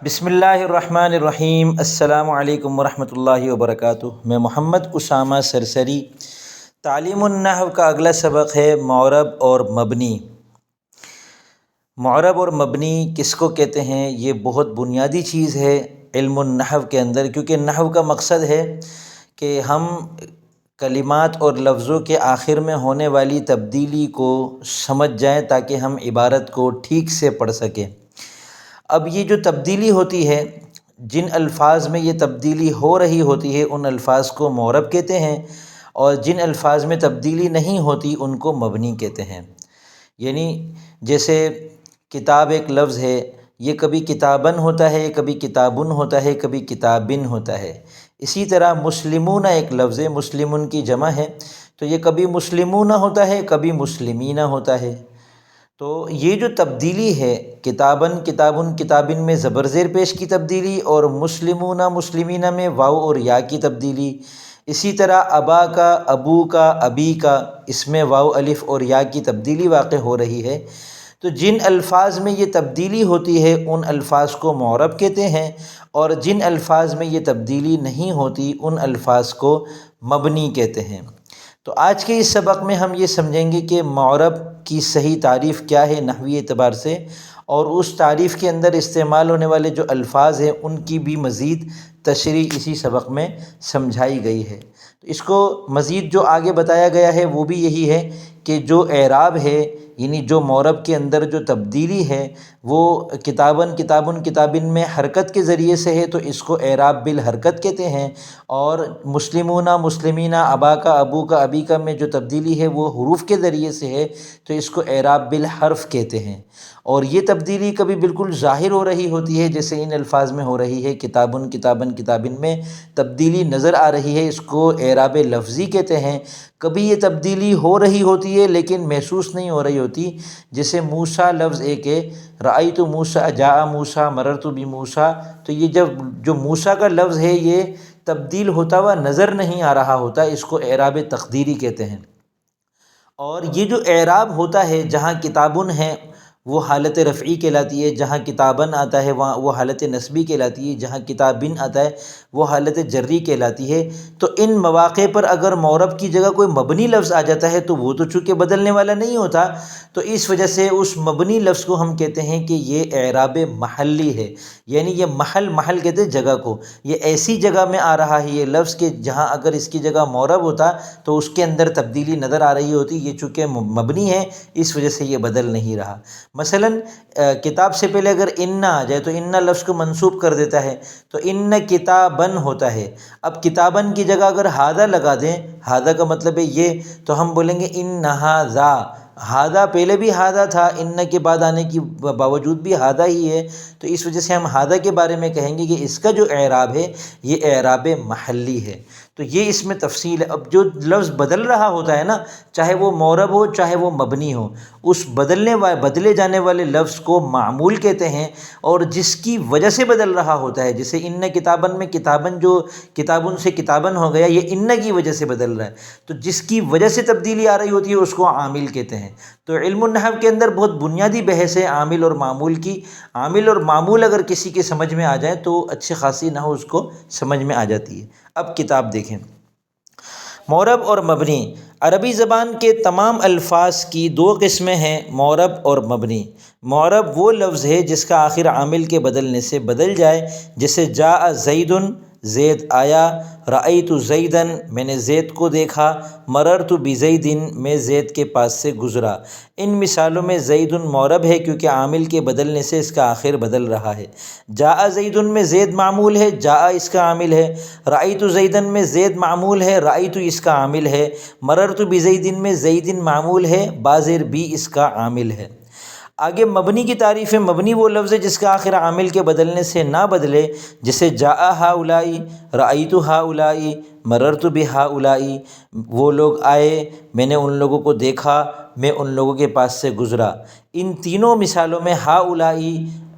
بسم اللہ الرحمن الرحیم۔ السلام علیکم ورحمۃ اللہ وبرکاتہ۔ میں محمد اسامہ سرسری۔ تعلیم النحو کا اگلا سبق ہے معرب اور مبنی۔ معرب اور مبنی کس کو کہتے ہیں؟ یہ بہت بنیادی چیز ہے علم النحو کے اندر، کیونکہ نحو کا مقصد ہے کہ ہم کلمات اور لفظوں کے آخر میں ہونے والی تبدیلی کو سمجھ جائیں تاکہ ہم عبارت کو ٹھیک سے پڑھ سکیں۔ اب یہ جو تبدیلی ہوتی ہے، جن الفاظ میں یہ تبدیلی ہو رہی ہوتی ہے ان الفاظ کو معرب کہتے ہیں، اور جن الفاظ میں تبدیلی نہیں ہوتی ان کو مبنی کہتے ہیں۔ یعنی جیسے کتاب ایک لفظ ہے، یہ کبھی کتابن ہوتا ہے، کبھی کتابن ہوتا ہے، کبھی کتابن ہوتا ہے۔ اسی طرح مسلمون ایک لفظ ہے، مسلمون کی جمع ہے، تو یہ کبھی مسلمون ہوتا ہے، کبھی مسلمین ہوتا ہے۔ تو یہ جو تبدیلی ہے، کتابن کتابن کتابن میں زبر زیر پیش کی تبدیلی، اور مسلمون مسلمین میں واو اور یا کی تبدیلی۔ اسی طرح ابا کا، ابو کا، ابی کا، اس میں واو الف اور یا کی تبدیلی واقع ہو رہی ہے۔ تو جن الفاظ میں یہ تبدیلی ہوتی ہے ان الفاظ کو معرب کہتے ہیں، اور جن الفاظ میں یہ تبدیلی نہیں ہوتی ان الفاظ کو مبنی کہتے ہیں۔ تو آج کے اس سبق میں ہم یہ سمجھیں گے کہ معرب کی صحیح تعریف کیا ہے نحوی اعتبار سے، اور اس تعریف کے اندر استعمال ہونے والے جو الفاظ ہیں ان کی بھی مزید تشریح اسی سبق میں سمجھائی گئی ہے۔ تو اس کو مزید جو آگے بتایا گیا ہے وہ بھی یہی ہے کہ جو اعراب ہے، یعنی جو معرب کے اندر جو تبدیلی ہے وہ کتابن کتابن کتابن میں حرکت کے ذریعے سے ہے، تو اس کو اعراب بالحرکت کہتے ہیں، اور مسلمون مسلمین، ابا کا، ابو کا، ابی کا میں جو تبدیلی ہے وہ حروف کے ذریعے سے ہے، تو اس کو اعراب بالحرف کہتے ہیں۔ اور یہ تبدیلی کبھی بالکل ظاہر ہو رہی ہوتی ہے، جیسے ان الفاظ میں ہو رہی ہے، کتابن کتابن کتابن میں تبدیلی نظر آ رہی ہے، اس کو اعراب لفظی کہتے ہیں۔ کبھی یہ تبدیلی ہو رہی ہوتی ہے لیکن محسوس نہیں ہو رہی ہوتی، جیسے موسیٰ لفظ ایک ہے، رأیت موسیٰ، جاء موسیٰ، مررت بموسیٰ، تو یہ جو موسیٰ کا لفظ ہے یہ تبدیل ہوتا ہوا نظر نہیں آ رہا ہوتا، اس کو اعراب تقدیری کہتے ہیں۔ اور یہ جو اعراب ہوتا ہے، جہاں کتابن ہے وہ حالت رفعی کہلاتی ہے، جہاں کتابن آتا ہے وہاں وہ حالت نصبی کہلاتی ہے، جہاں کتابن آتا ہے وہ حالت جری کہلاتی ہے۔ تو ان مواقع پر اگر معرب کی جگہ کوئی مبنی لفظ آ جاتا ہے تو وہ تو چونکہ بدلنے والا نہیں ہوتا، تو اس وجہ سے اس مبنی لفظ کو ہم کہتے ہیں کہ یہ اعراب محلی ہے۔ یعنی یہ محل کہتے ہیں جگہ کو، یہ ایسی جگہ میں آ رہا ہے یہ لفظ کہ جہاں اگر اس کی جگہ معرب ہوتا تو اس کے اندر تبدیلی نظر آ رہی ہوتی، یہ چونکہ مبنی ہے اس وجہ سے یہ بدل نہیں رہا۔ مثلاً کتاب سے پہلے اگر ان آ جائے تو ان لفظ کو منسوب کر دیتا ہے، تو ان کتابن ہوتا ہے۔ اب کتابن کی جگہ اگر ھذا لگا دیں، ھذا کا مطلب ہے یہ، تو ہم بولیں گے ان ھذا، ھذا پہلے بھی ھذا تھا، ان کے بعد آنے کی باوجود بھی ھذا ہی ہے، تو اس وجہ سے ہم ھذا کے بارے میں کہیں گے کہ اس کا جو اعراب ہے یہ اعراب محلی ہے۔ تو یہ اس میں تفصیل ہے۔ اب جو لفظ بدل رہا ہوتا ہے نا، چاہے وہ معرب ہو چاہے وہ مبنی ہو، اس بدلے جانے والے لفظ کو معمول کہتے ہیں، اور جس کی وجہ سے بدل رہا ہوتا ہے، جیسے ان کتابن میں کتابن جو کتابن سے کتابن ہو گیا، یہ ان کی وجہ سے بدل رہا ہے، تو جس کی وجہ سے تبدیلی آ رہی ہوتی ہے اس کو عامل کہتے ہیں۔ تو علم النحو کے اندر بہت بنیادی بحث ہے عامل اور معمول کی۔ عامل اور معمول اگر کسی کے سمجھ میں آ جائیں تو اچھی خاصی نحو اس کو سمجھ میں آ جاتی ہے۔ اب کتاب دیکھیں، معرب اور مبنی۔ عربی زبان کے تمام الفاظ کی دو قسمیں ہیں، معرب اور مبنی۔ معرب وہ لفظ ہے جس کا آخر عامل کے بدلنے سے بدل جائے، جیسے جاء زید، زید آیا، رأیت زیدن، میں نے زید کو دیکھا، مررت بزید، میں زید کے پاس سے گزرا۔ ان مثالوں میں زید معرب ہے کیونکہ عامل کے بدلنے سے اس کا آخر بدل رہا ہے۔ جاء زید میں زید معمول ہے، جاء اس کا عامل ہے۔ رأیت زیدن میں زید معمول ہے، رأیت اس کا عامل ہے۔ مررت بزید میں زید معمول ہے، بازر بھی اس کا عامل ہے۔ آگے مبنی کی تعریف ہے۔ مبنی وہ لفظ ہے جس کا آخر عامل کے بدلنے سے نہ بدلے، جیسے جاء ہؤلاء، رأیت ہؤلاء، مررت بہؤلاء، وہ لوگ آئے، میں نے ان لوگوں کو دیکھا، میں ان لوگوں کے پاس سے گزرا۔ ان تینوں مثالوں میں ہؤلاء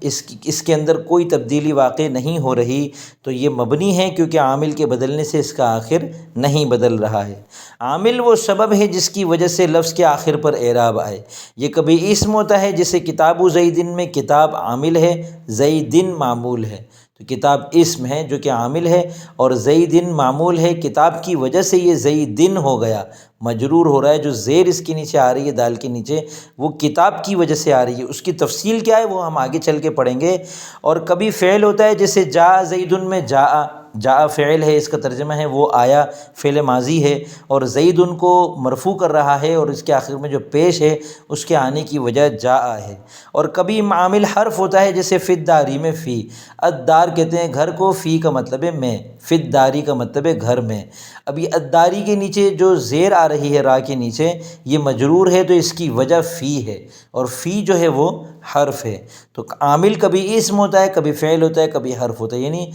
اس کے اندر کوئی تبدیلی واقع نہیں ہو رہی تو یہ مبنی ہے، کیونکہ عامل کے بدلنے سے اس کا آخر نہیں بدل رہا ہے۔ عامل وہ سبب ہے جس کی وجہ سے لفظ کے آخر پر اعراب آئے۔ یہ کبھی اسم ہوتا ہے، جیسے کتاب زیدن میں کتاب عامل ہے، زیدن معمول ہے، تو کتاب اسم ہے جو کہ عامل ہے، اور زیدن معمول ہے، کتاب کی وجہ سے یہ زیدن ہو گیا، مجرور ہو رہا ہے، جو زیر اس کے نیچے آ رہی ہے دال کے نیچے وہ کتاب کی وجہ سے آ رہی ہے۔ اس کی تفصیل کیا ہے وہ ہم آگے چل کے پڑھیں گے۔ اور کبھی فعل ہوتا ہے، جیسے جاء زیدن میں جاء فعل ہے، اس کا ترجمہ ہے وہ آیا، فعل ماضی ہے، اور زید ان کو مرفوع کر رہا ہے، اور اس کے آخر میں جو پیش ہے اس کے آنے کی وجہ جاء ہے۔ اور کبھی عامل حرف ہوتا ہے، جیسے فی الداری میں فی، الدار کہتے ہیں گھر کو، فی کا مطلب ہے میں، فی الداری کا مطلب ہے گھر میں۔ اب یہ الداری کے نیچے جو زیر آ رہی ہے را کے نیچے، یہ مجرور ہے تو اس کی وجہ فی ہے، اور فی جو ہے وہ حرف ہے۔ تو عامل کبھی اسم ہوتا ہے، کبھی فعل ہوتا ہے، کبھی حرف ہوتا ہے، یعنی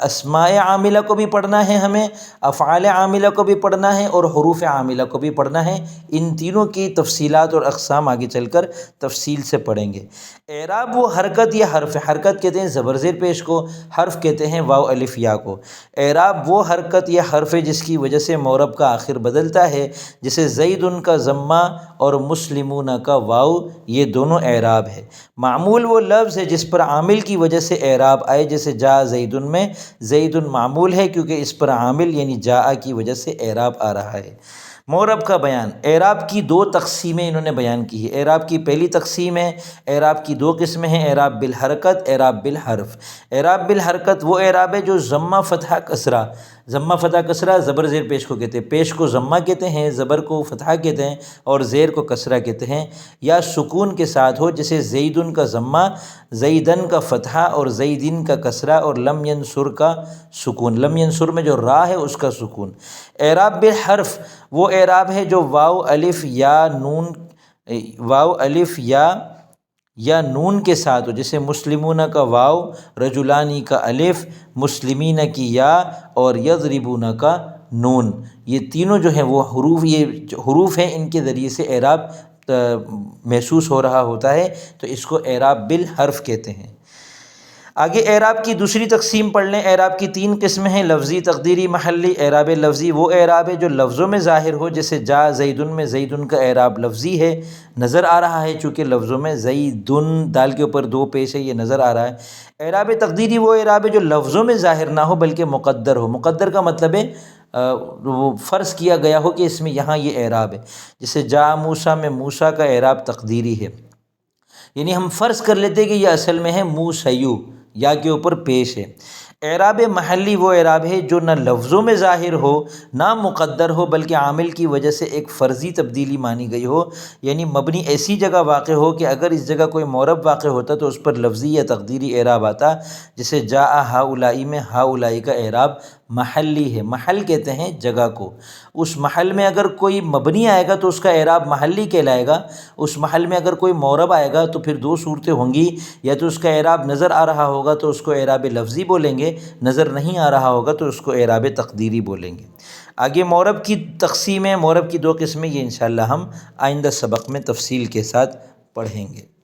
اسماء عاملہ کو بھی پڑھنا ہے ہمیں، افعال عاملہ کو بھی پڑھنا ہے، اور حروف عاملہ کو بھی پڑھنا ہے۔ ان تینوں کی تفصیلات اور اقسام آگے چل کر تفصیل سے پڑھیں گے۔ اعراب وہ حرکت یا حرف، حرکت کہتے ہیں زبر زیر پیش کو، حرف کہتے ہیں واو الف یا کو۔ اعراب وہ حرکت یا حرف ہے جس کی وجہ سے معرب کا آخر بدلتا ہے، جیسے زیدن کا ضمہ اور مسلمون کا واو، یہ دونوں اعراب ہے۔ معمول وہ لفظ ہے جس پر عامل کی وجہ سے اعراب آئے، جیسے جاء زیدن میں زیدن معمول ہے کیونکہ اس پر عامل یعنی جاء کی وجہ سے اعراب آ رہا ہے۔ معرب کا بیان، اعراب کی دو تقسیمیں انہوں نے بیان کی ہے۔ اعراب کی پہلی تقسیم ہے، اعراب کی دو قسمیں ہیں، اعراب بالحرکت، اعراب بالحرف۔ اعراب بالحرکت وہ اعراب ہے جو ضمہ فتحہ کسرہ، ضمہ فتحہ کسرہ زبر زیر پیش کو کہتے ہیں، پیش کو ضمہ کہتے ہیں، زبر کو فتحہ کہتے ہیں، اور زیر کو کسرہ کہتے ہیں، یا سکون کے ساتھ ہو، جیسے زیدن کا ضمہ، زیدن کا فتحہ، اور زیدن کا کسرہ، اور لم ینصر کا سکون، لم ینصر میں جو را ہے اس کا سکون۔ اعراب بالحرف وہ اعراب ہے جو واو الف یا نون کے ساتھ ہو، جیسے مسلمون کا واو، رجلانی کا الف، مسلمین کی یا، اور یضربون کا نون۔ یہ تینوں جو ہیں وہ حروف، یہ جو حروف ہیں ان کے ذریعے سے اعراب محسوس ہو رہا ہوتا ہے، تو اس کو اعراب بالحرف کہتے ہیں۔ آگے اعراب کی دوسری تقسیم پڑھ لیں۔ اعراب کی تین قسمیں ہیں، لفظی، تقدیری، محلی۔ اعراب لفظی وہ اعراب ہے جو لفظوں میں ظاہر ہو، جیسے جاء زیدن میں زیدن کا اعراب لفظی ہے، نظر آ رہا ہے، چونکہ لفظوں میں زیدن دال کے اوپر دو پیش ہے، یہ نظر آ رہا ہے۔ اعراب تقدیری وہ اعراب ہے جو لفظوں میں ظاہر نہ ہو بلکہ مقدر ہو۔ مقدر کا مطلب ہے وہ فرض کیا گیا ہو کہ اس میں یہاں یہ اعراب ہے، جیسے جاء موسیٰ میں موسیٰ کا اعراب تقدیری ہے، یعنی ہم فرض کر لیتے کہ یہ اصل میں ہے موسیو، یا کے اوپر پیش ہے۔ اعراب محلی وہ اعراب ہے جو نہ لفظوں میں ظاہر ہو نہ مقدر ہو بلکہ عامل کی وجہ سے ایک فرضی تبدیلی مانی گئی ہو، یعنی مبنی ایسی جگہ واقع ہو کہ اگر اس جگہ کوئی معرب واقع ہوتا تو اس پر لفظی یا تقدیری اعراب آتا، جیسے جاء ہؤلاء میں ہؤلاء کا اعراب محلی ہے، محل کہتے ہیں جگہ کو، اس محل میں اگر کوئی مبنی آئے گا تو اس کا اعراب محلی کہلائے گا، اس محل میں اگر کوئی معرب آئے گا تو پھر دو صورتیں ہوں گی، یا تو اس کا اعراب نظر آ رہا ہوگا تو اس کو اعراب لفظی بولیں گے، نظر نہیں آ رہا ہوگا تو اس کو اعراب تقدیری بولیں گے۔ آگے معرب کی تقسیم ہے، معرب کی دو قسمیں، یہ انشاءاللہ ہم آئندہ سبق میں تفصیل کے ساتھ پڑھیں گے۔